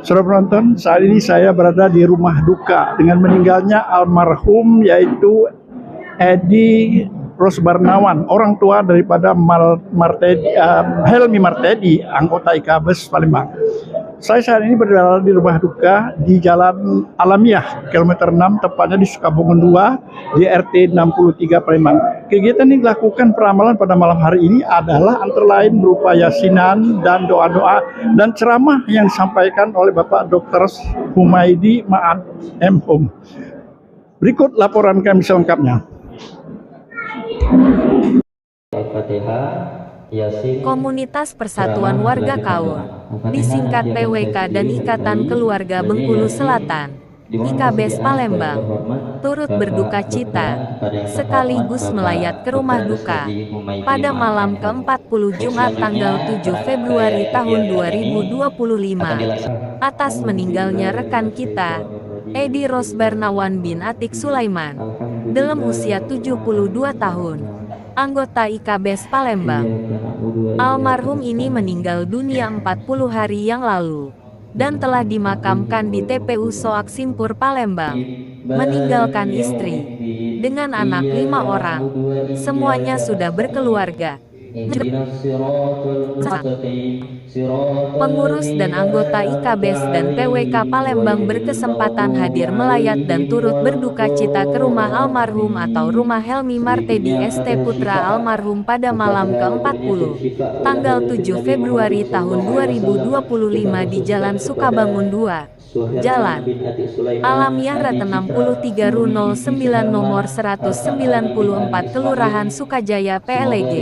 Saudara penonton, saat ini saya berada di rumah duka dengan meninggalnya almarhum yaitu Edi Rosbarnawan, orang tua daripada Helmi Martedi, anggota IKBES Palembang. Saya saat ini berada di rumah duka di Jalan Alamiah, kilometer 6, tepatnya di Sukabungun 2, di RT 63 Palembang. Kegiatan yang dilakukan peramalan pada malam hari ini adalah antara lain berupa yasinan dan doa-doa dan ceramah yang disampaikan oleh Bapak Dr. Humaydi Ma'ad M.Hum. Berikut laporan kami selengkapnya. Komunitas Persatuan Warga Kaur, disingkat PWK dan Ikatan Keluarga Bengkulu Selatan, IKBES Palembang, turut berduka cita, sekaligus melayat ke rumah duka, pada malam ke-40 Jumat tanggal 7 Februari tahun 2025, atas meninggalnya rekan kita, Edi Rosbarnawan bin Atik Sulaiman, dalam usia 72 tahun, anggota IKBES Palembang. Almarhum ini meninggal dunia 40 hari yang lalu dan telah dimakamkan di TPU Soak Simpur Palembang, meninggalkan istri dengan anak 5 orang, semuanya sudah berkeluarga. Pengurus dan anggota IKBES dan PWK Palembang berkesempatan hadir melayat dan turut berduka cita ke rumah almarhum atau rumah Helmi Martedi ST Putra almarhum pada malam ke-40, tanggal 7 Februari tahun 2025 di Jalan Sukabangun 2, Jalan Alamiah Rat 63 RU 09 nomor 194 Kelurahan Sukajaya PLG.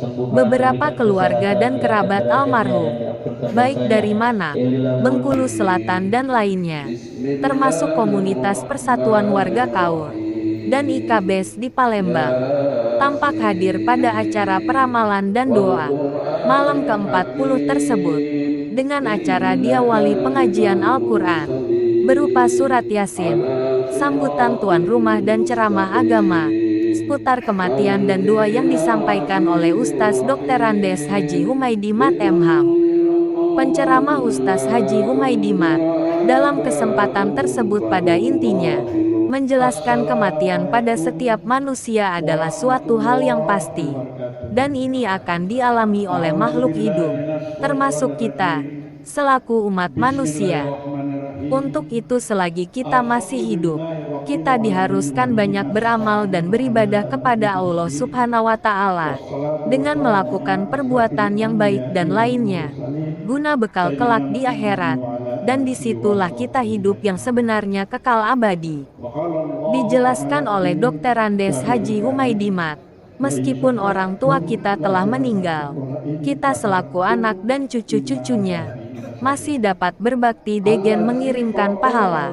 Beberapa keluarga dan kerabat almarhum, baik dari mana, Bengkulu Selatan dan lainnya, termasuk komunitas Persatuan Warga Kaur dan IKBES di Palembang, tampak hadir pada acara peramalan dan doa malam ke-40 tersebut, dengan acara diawali pengajian Al-Quran berupa surat Yasin, sambutan tuan rumah dan ceramah agama seputar kematian dan doa yang disampaikan oleh Ustaz Dr. Andes Haji Humaydi Mat M.Hum. Penceramah Ustaz Haji Humaydi Mat dalam kesempatan tersebut pada intinya menjelaskan kematian pada setiap manusia adalah suatu hal yang pasti, dan ini akan dialami oleh makhluk hidup, termasuk kita, selaku umat manusia. Untuk itu selagi kita masih hidup, kita diharuskan banyak beramal dan beribadah kepada Allah Subhanahu wa Ta'ala, dengan melakukan perbuatan yang baik dan lainnya, guna bekal kelak di akhirat, dan disitulah kita hidup yang sebenarnya kekal abadi. Dijelaskan oleh Dr. Andes Haji Humaydi Mat, meskipun orang tua kita telah meninggal, kita selaku anak dan cucu-cucunya masih dapat berbakti dengan mengirimkan pahala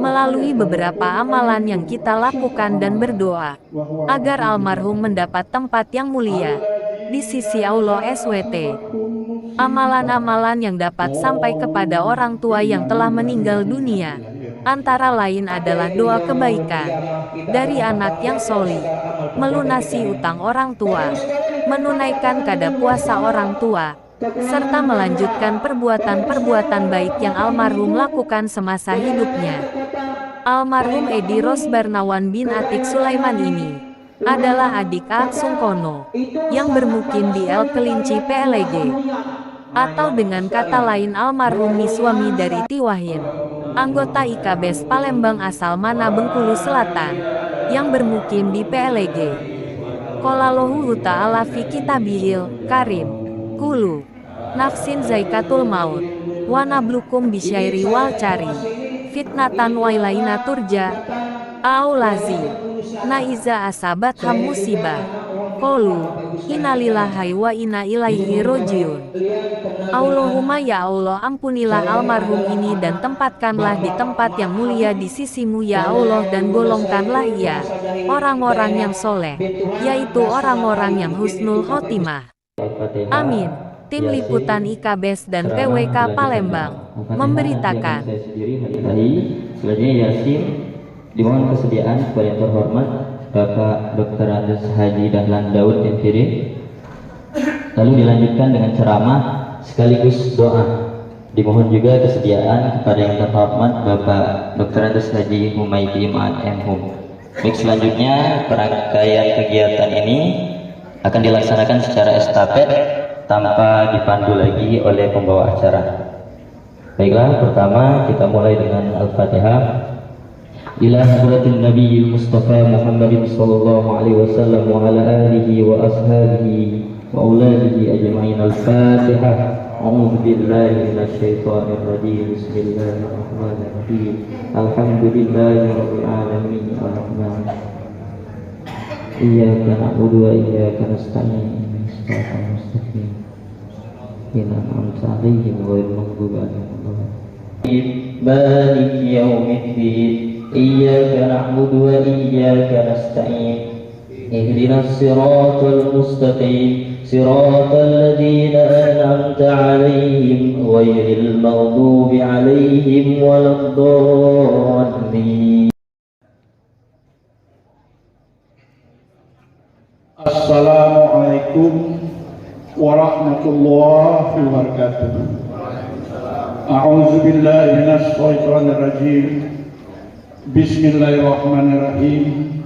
melalui beberapa amalan yang kita lakukan dan berdoa agar almarhum mendapat tempat yang mulia di sisi Allah SWT. Amalan-amalan yang dapat sampai kepada orang tua yang telah meninggal dunia antara lain adalah doa kebaikan dari anak yang solih, melunasi utang orang tua, menunaikan kada puasa orang tua, serta melanjutkan perbuatan-perbuatan baik yang almarhum lakukan semasa hidupnya. Almarhum Edi Rosbarnawan bin Atik Sulaiman ini adalah adik Ak Sungkono yang bermukim di El Kelinci PLG, atau dengan kata lain almarhum suami dari Tiwahin, anggota IKBES Palembang asal Mana Bengkulu Selatan, yang bermukim di PLG. Qalallahu ta'ala fi kitabihil karim, Kulu nafsin zaikatul maut, wa nablukum bisyairi wal cari, fitnatan wa ilaina turja, aulazi, naiza asabat ham musibah, qolu, innalillahi wa inna ilaihi rojiun. Allahumma ya Allah, ampunilah almarhum ini dan tempatkanlah di tempat yang mulia di sisimu ya Allah, dan golongkanlah ia orang-orang yang soleh, yaitu orang-orang yang husnul khotimah. Amin. Tim Liputan IKBES dan PWK Palembang memberitakan. Selanjutnya Yasin dimohon kesediaan kepada yang terhormat Bapak Dr. Andes Haji Dahlan Daud MPD. Lalu dilanjutkan dengan ceramah sekaligus doa Dimohon juga kesediaan kepada yang terhormat Bapak Dr. Andes Haji Humaydi Ma'ad M.Hum. Baik, selanjutnya rangkaian kegiatan ini akan dilaksanakan secara estafet tanpa dipandu lagi oleh pembawa acara. Baiklah, pertama kita mulai dengan Al-Fatihah. Ila hadratin Nabiyil Mustafa Muhammadin sallallahu alaihi wasallam wa ala alihi wa ashabihi wa auladihi ajma'in. Al-Fatihah. A'udzu billahi minasyaitonir rajim. Bismillahirrahmanirrahim. Alhamdulillahirabbil alamin. Arrahman. Iyyaka na'budu wa iyyaka nasta'in. Shiratal mustaqim. An'amta 'alaihim ghairil maghdubi 'alaihim waladdallin. Maliki yaumiddin. Iyyaka na'budu wa iyyaka nasta'in. Ihdinas siratal mustaqim. Siratal ladzina an'amta 'alaihim ghairil maghdubi 'alaihim waladdallin. Assalamualaikum warahmatullahi wabarakatuh. A'udzu billahi minasy syaithanir rajim. Bismillahirrahmanirrahim.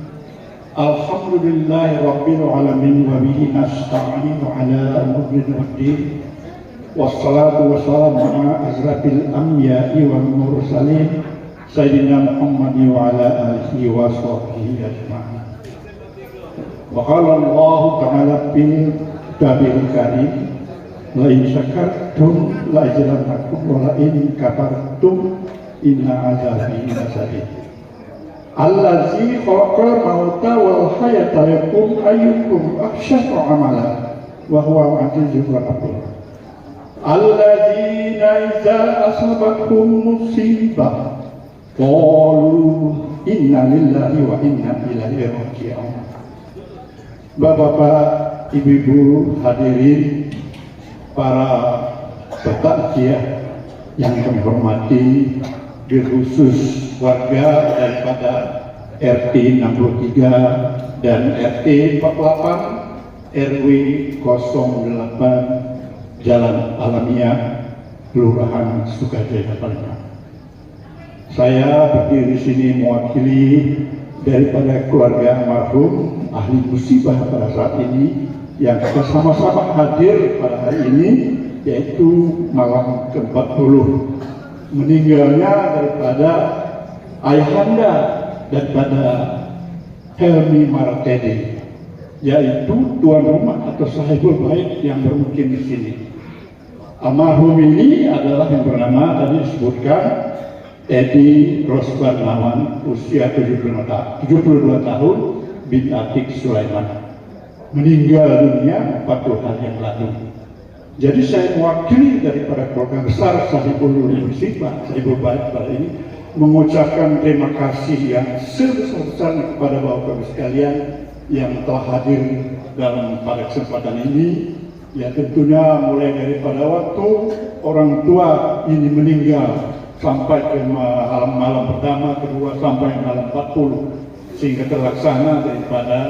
Alhamdulillahi rabbil alamin wa bihi nasta'inu ala umuri din. Wassalatu wassalamu ala asrafil anbiya'i wal mursalin sayyidina Muhammad wa ala alihi wa sahbihi ajma'in. Wa qala Allah ta'ala fil kitabil karim la in syakartum la azidannakum wa la in kafartum inna azabi lasyadid. Allazi khalaqal mauta wal hayata lakum ayyukum ahsanu amala wa huwa al-azizul ghafur. Allazina idza asabathum musibah qalu inna lillahi wa inna ilaihi raji'un. Bapak-bapak, ibu-ibu hadirin, para petakziah yang kami hormati, khusus warga daripada RT 63 dan RT 48 RW 08 Jalan Alamiah, Kelurahan Sukajaya, Palembang. Saya berdiri di sini mewakili daripada keluarga almarhum ahli musibah pada saat ini yang kita sama-sama hadir pada hari ini, yaitu malam ke-40 meninggalnya daripada ayahanda daripada Helmi Martedi, yaitu tuan rumah atau sahibul bait yang bermukim di sini. Almarhum ini adalah yang bernama tadi disebutkan Edi Rosbarnawan, usia 72 tahun, bin Atik Sulaiman, meninggal dunia 40 hari yang lalu. Jadi saya mewakili daripada keluarga besar Sahibul Musibah, Sahibul Bait pada ini, mengucapkan terima kasih yang sebesar-besarnya kepada bapak-bapak sekalian yang telah hadir dalam pada kesempatan ini. Ya, tentunya mulai daripada waktu orang tua ini meninggal sampai ke malam pertama, kedua, sampai malam 40, sehingga terlaksana daripada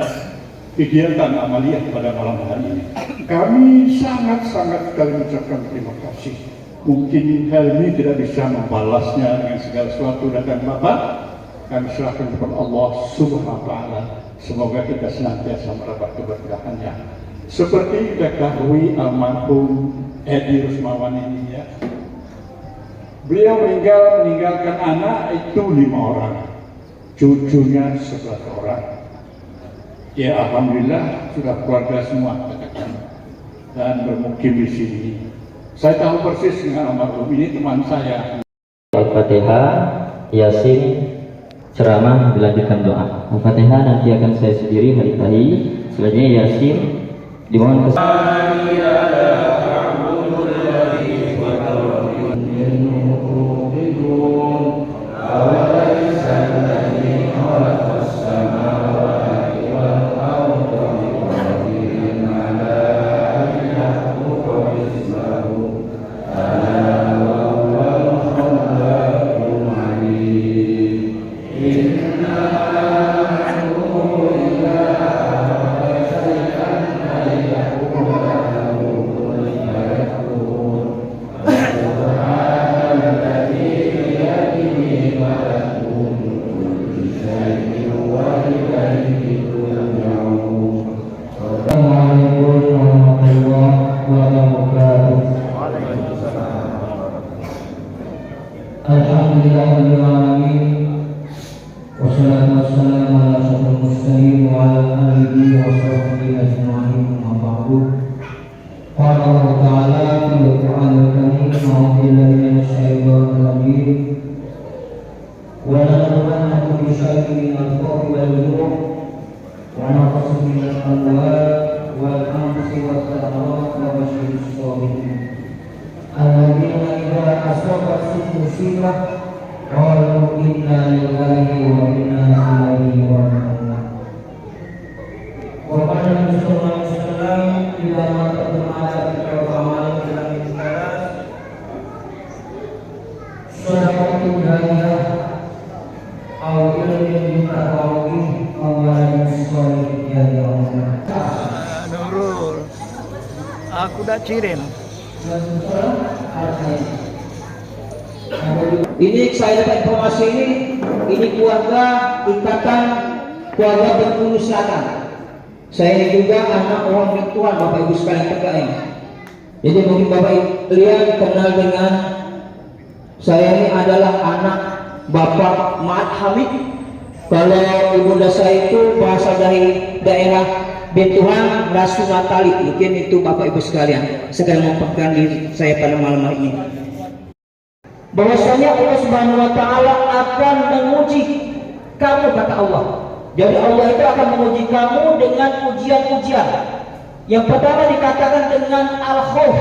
kegiatan amaliyah pada malam hari ini. Kami sangat-sangat sekali mengucapkan terima kasih. Mungkin Helmi tidak bisa membalasnya dengan segala sesuatu datang Bapak. Kami serahkan kepada Allah Subhanahu wa Ta'ala. Semoga kita senantiasa mendapat keberkahannya. Seperti kita ketahui almarhum Edi Rusmawan ini, ya, beliau meninggalkan anak itu 5 orang, cucunya 11 orang. Ya, alhamdulillah sudah keluarga semua dan bermukim di sini. Saya tahu persis dengan almarhum ini, teman saya. Al-Fatihah, Yasin, ceramah dilanjutkan doa. Al-Fatihah nanti akan saya sendiri hadiahi. Selanjutnya Yasin dimohon musibah qalu inna lillahi wa inna ilaihi raji'un. Wa qala sallallahu alaihi wasallam idza mata al-malaikat wa amalan bil ikhlas sadaqatun jariyah aw ilmin yutaqawwi aw waladin shalih yad'u. Nurul, aku dah kirim. Ini saya dapat informasi ini keluarga ikatan keluarga Bengkulu Selatan. Saya ini juga anak orang virtual Bapak Ibu sekalian PKM. Jadi mungkin Bapak Ibu kalian kenal dengan saya ini adalah anak Bapak Ma'at Hamid. Kalau ibunda saya itu berasal dari daerah Bentuhan Rasu Natali. Mungkin itu Bapak Ibu sekalian sedang memperkenalkan diri saya pada malam hari ini. Bahwasanya Allah Subhanahu wa taala akan menguji kamu, kata Allah. Jadi Allah itu akan menguji kamu dengan ujian-ujian. Yang pertama dikatakan dengan al-khauf.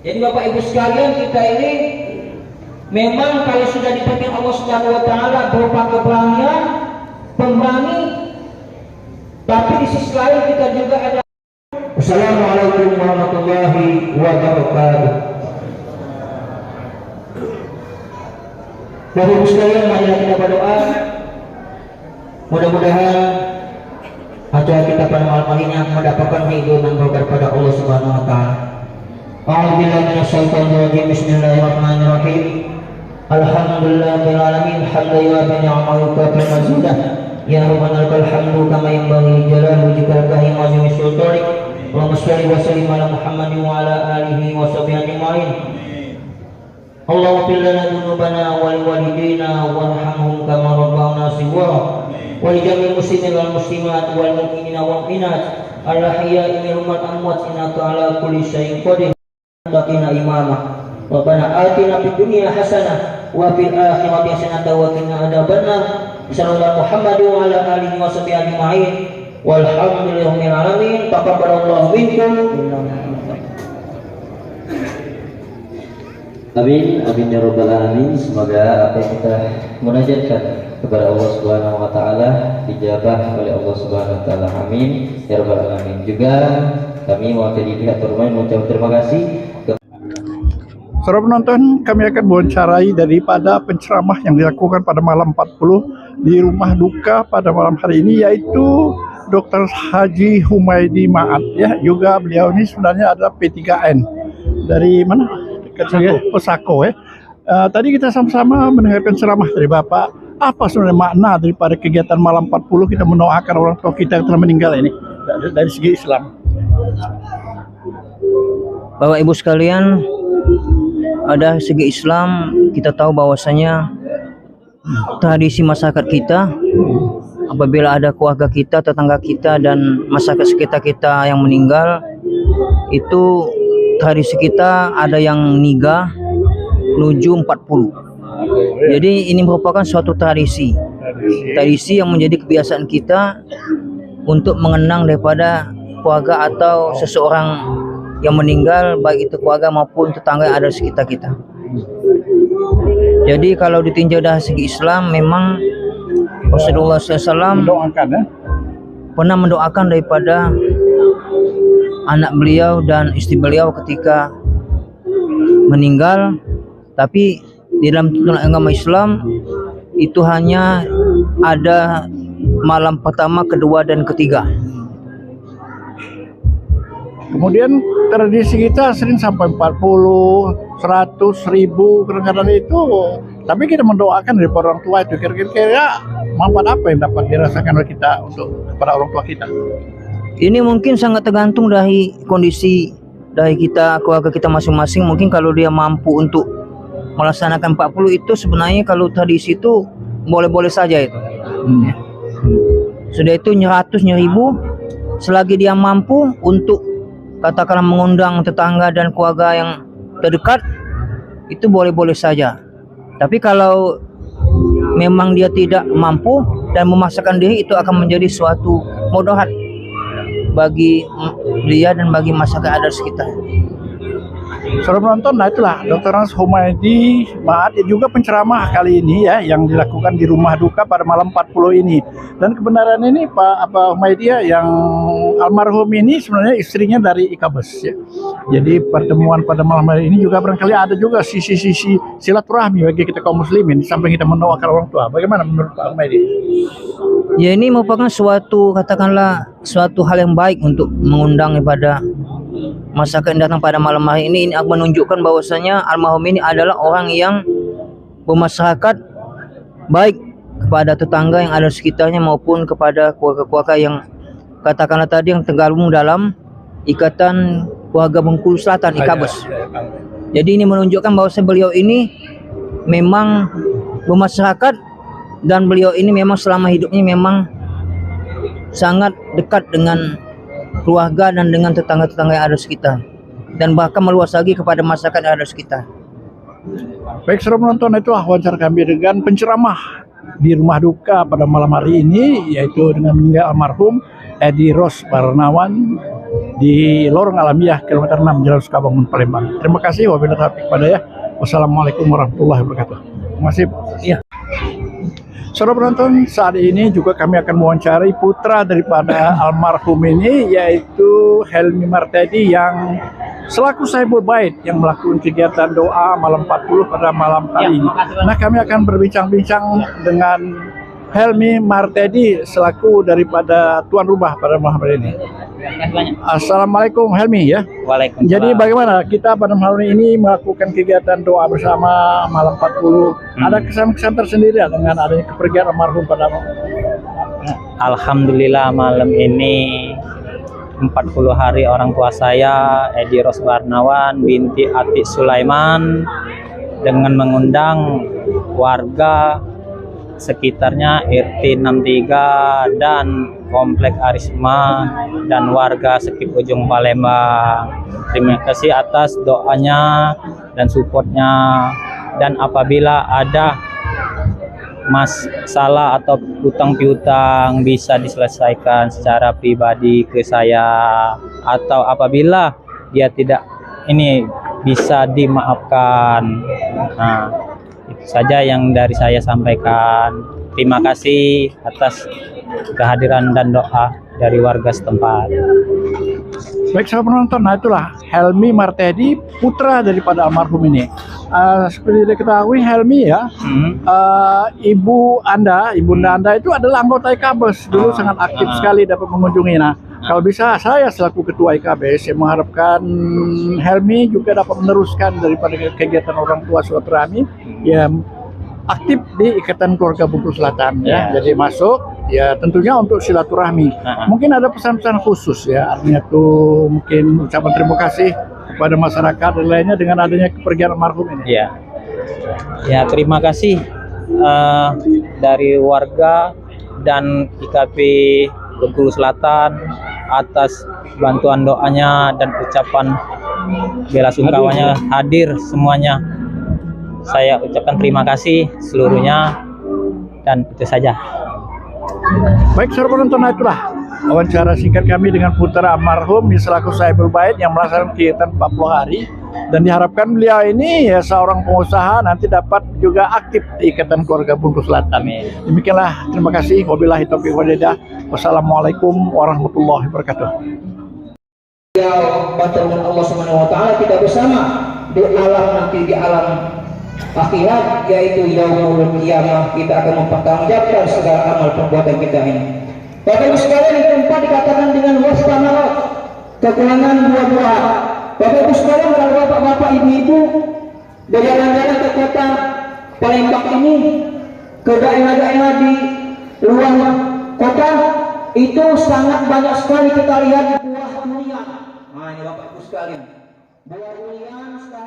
Jadi Bapak Ibu sekalian, kita ini memang kalau sudah dipanggil Allah Subhanahu wa taala berupa keberanian, pemberani, tapi di sisi lain kita juga ada. Assalamualaikum warahmatullahi wabarakatuh. Bapak Ibu sekalian, marilah kita berdoa. Mudah-mudahan acara kita pada malam hari ini mendapatkan ridho dan berkat pada Allah Subhanahu wa taala. A'udzubillahi minasyaitonir rajim. Bismillahirrahmanirrahim. Alhamdulillahil alamin hamdan yuwaffi ni'amahu wa yukafi mazidah. Ya Rabbana lakal hamdu kama yanbaghi li jalali wajhika wa azimi sultanik. Allahumma shalli wa sallim ala Muhammadin wa ala alihi wa sahbihi ajma'in. Allahumma ighfir lana dhunubana wa liwalidayna warhamhum kama rabbawna shighara wa li jami'il muslimin wal muslimat wal mu'minina wal mu'minat al-ahya'i minhum wal amwat innaka ala kulli syai'in qadir. Taqina imama Rabbana atina fid dunya hasanah wa fil akhirati hasanah wa qina adzabannar. Sallallahu Muhammad wa ala alihi wa sahbihi ajma'in walhamdulillahi rabbil alamin. Taqabbalallahu minkum. Amin, amin ya rabbal alamin. Semoga apa yang kita munajatkan kepada Allah Subhanahu wa taala dijabah oleh Allah Subhanahu wa taala. Amin ya rabbal alamin. Juga kami mewakili pihak Turmain mengucapkan terima kasih. Saudara penonton, kami akan mewawancarai daripada penceramah yang dilakukan pada malam 40 di rumah duka pada malam hari ini, yaitu Dr. Haji Humaydi Ma'at. Ya, juga beliau ini sebenarnya adalah P3N dari mana? Pesako ya. Tadi kita sama-sama mendengarkan ceramah dari Bapak. Apa sebenarnya makna daripada kegiatan malam 40 kita mendoakan orang tua kita yang telah meninggal ini dari segi Islam? Bapak Ibu sekalian, ada segi Islam kita tahu bahwasanya tradisi masyarakat kita, apabila ada keluarga kita, tetangga kita dan masyarakat sekitar kita yang meninggal, itu tradisi kita ada yang niga menuju 40. Jadi ini merupakan suatu tradisi yang menjadi kebiasaan kita untuk mengenang daripada keluarga atau seseorang yang meninggal, baik itu keluarga maupun tetangga yang ada di sekitar kita. Jadi kalau ditinjau dari segi Islam, memang Rasulullah SAW pernah mendoakan daripada anak beliau dan istri beliau ketika meninggal. Tapi di dalam tuntunan agama Islam itu hanya ada malam pertama, kedua dan ketiga. Kemudian tradisi kita sering sampai 40, 100, 1000 kadang-kadang itu. Tapi kita mendoakan dari orang tua itu. Kira-kira manfaat apa yang dapat dirasakan oleh kita untuk kepada orang tua kita? Ini mungkin sangat tergantung dari kondisi dari kita, keluarga kita masing-masing. Mungkin kalau dia mampu untuk melaksanakan 40 itu, sebenarnya kalau tradisi itu boleh-boleh saja itu. Sudah itu 100, 1000, selagi dia mampu untuk katakanlah mengundang tetangga dan keluarga yang terdekat, itu boleh-boleh saja. Tapi kalau memang dia tidak mampu dan memaksakan diri, itu akan menjadi suatu mudarat bagi dia dan bagi masyarakat ada sekitar. Sudah menonton, nah itulah Dr. Andes Humaydi Ma'at juga penceramah kali ini ya yang dilakukan di rumah duka pada malam 40 ini. Dan kebenaran ini Pak Humaydi ya, yang almarhum ini sebenarnya istrinya dari Ikabes ya. Jadi pertemuan pada malam hari ini juga barangkali ada juga sisi-sisi silaturahmi bagi kita kaum muslimin di samping kita mendoakan orang tua. Bagaimana menurut Pak Humaydi? Ya, ini merupakan suatu, katakanlah suatu hal yang baik untuk mengundang kepada masyarakat yang datang pada malam hari ini. Ini menunjukkan bahwasanya almarhum ini adalah orang yang bermasyarakat baik kepada tetangga yang ada di sekitarnya maupun kepada keluarga-keluarga yang katakanlah tadi yang tergabung dalam ikatan keluarga Bengkulu Selatan, Ikabes. Jadi ini menunjukkan bahwa beliau ini memang bermasyarakat dan beliau ini memang selama hidupnya memang sangat dekat dengan keluarga dan dengan tetangga-tetangga yang ada di sekitar, dan bahkan meluas lagi kepada masyarakat yang ada di sekitar. Baik, sudah menonton, itu wawancara kami dengan penceramah di rumah duka pada malam hari ini, yaitu dengan meninggal almarhum Edi Rosbarnawan di Lorong Alamiah kilometer 6 Jalan Sukabangun, Palembang. Terima kasih, wabillahi taufiq hidayah. Wassalamualaikum warahmatullahi wabarakatuh. Terima kasih. Iya. Saudara penonton, saat ini juga kami akan mewawancarai putra daripada almarhum ini, yaitu Helmi Martedi yang selaku Saibul Bait yang melakukan kegiatan doa malam 40 pada malam hari ini. Nah, kami akan berbincang-bincang dengan Helmi Martedi selaku daripada tuan rumah pada malam hari ini. Assalamualaikum Helmi ya. Waalaikumsalam. Jadi bagaimana kita pada malam ini melakukan kegiatan doa bersama malam 40? Ada kesan-kesan tersendiri dengan adanya kepergian almarhum pada Alhamdulillah malam ini 40 hari orang tua saya Edi Rosbarnawan binti Atik Sulaiman dengan mengundang warga sekitarnya RT 63 dan Komplek Arisma dan warga sekitar ujung Palembang. Terima kasih atas doanya dan supportnya, dan apabila ada masalah atau utang piutang bisa diselesaikan secara pribadi ke saya, atau apabila dia tidak ini bisa dimaafkan. Nah, itu saja yang dari saya sampaikan. Terima kasih atas kehadiran dan doa dari warga setempat. Baik, sahabat penonton, nah itulah Helmi Martedi, putra daripada almarhum ini. Seperti diketahui Helmi ya, ibunda Anda itu adalah anggota IKABES, dulu sangat aktif sekali dapat mengunjungi. Nah, kalau bisa saya selaku ketua IKABES, saya mengharapkan Helmi juga dapat meneruskan daripada kegiatan orang tua silaturahmi ya, aktif di Ikatan Keluarga Bengkulu Selatan ya. Jadi masuk ya tentunya untuk silaturahmi. Mungkin ada pesan-pesan khusus ya, artinya tuh mungkin ucapan terima kasih kepada masyarakat dan lainnya dengan adanya kepergian almarhum ini. Ya, ya terima kasih dari warga dan IKP Bengkulu Selatan atas bantuan doanya dan ucapan bela sungkawanya hadir semuanya. Saya ucapkan terima kasih seluruhnya, dan itu saja. Baik, saudara penonton, itulah wawancara singkat kami dengan putra almarhum selaku Saibul Bait yang melaksanakan kegiatan 40 hari, dan diharapkan beliau ini ya seorang pengusaha nanti dapat juga aktif di Ikatan Keluarga Bengkulu Selatan. Demikianlah, terima kasih. Wabillahi taufiq wal hidayah. Wassalamualaikum warahmatullahi wabarakatuh. Ya, pertemuan Allah Subhanahu wa taala kita bersama di alam nanti, di alam akhirat, yaitu yaumul qiyamah. Kita akan mempertanggungjawabkan segala amal perbuatan kita ini. Bapak Ibu sekalian, yang keempat dikatakan dengan waspanarot, kekurangan buah-buah. Bapak Ibu sekalian, kalau bapak-bapak, ibu-ibu dari jalan-jalan ke kota Palembang ini, ke daerah-daerah di luar kota, itu sangat banyak sekali kita lihat buah durian. Nah, ini Bapak Ibu sekalian, buah durian sekali.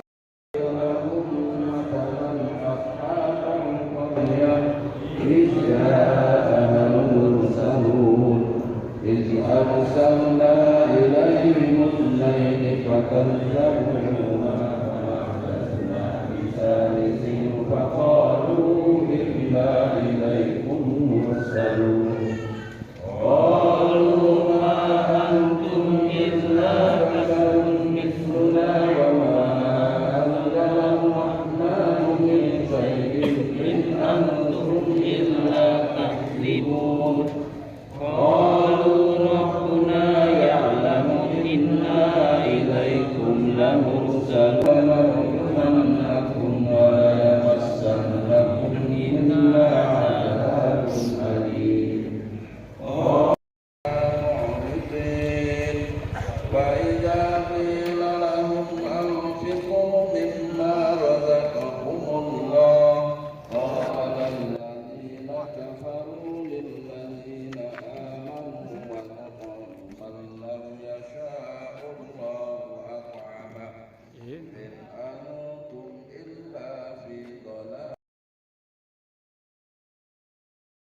أرسلنا إليهم اثنين فكذبوهما فأعززنا بثالث فقالوا إنا إليكم مرسلون قالوا ما أنتم إلا بشر مثلنا وما ولنبلونكم ولا يمسنكم إلا عذاب أليم وإذا قيل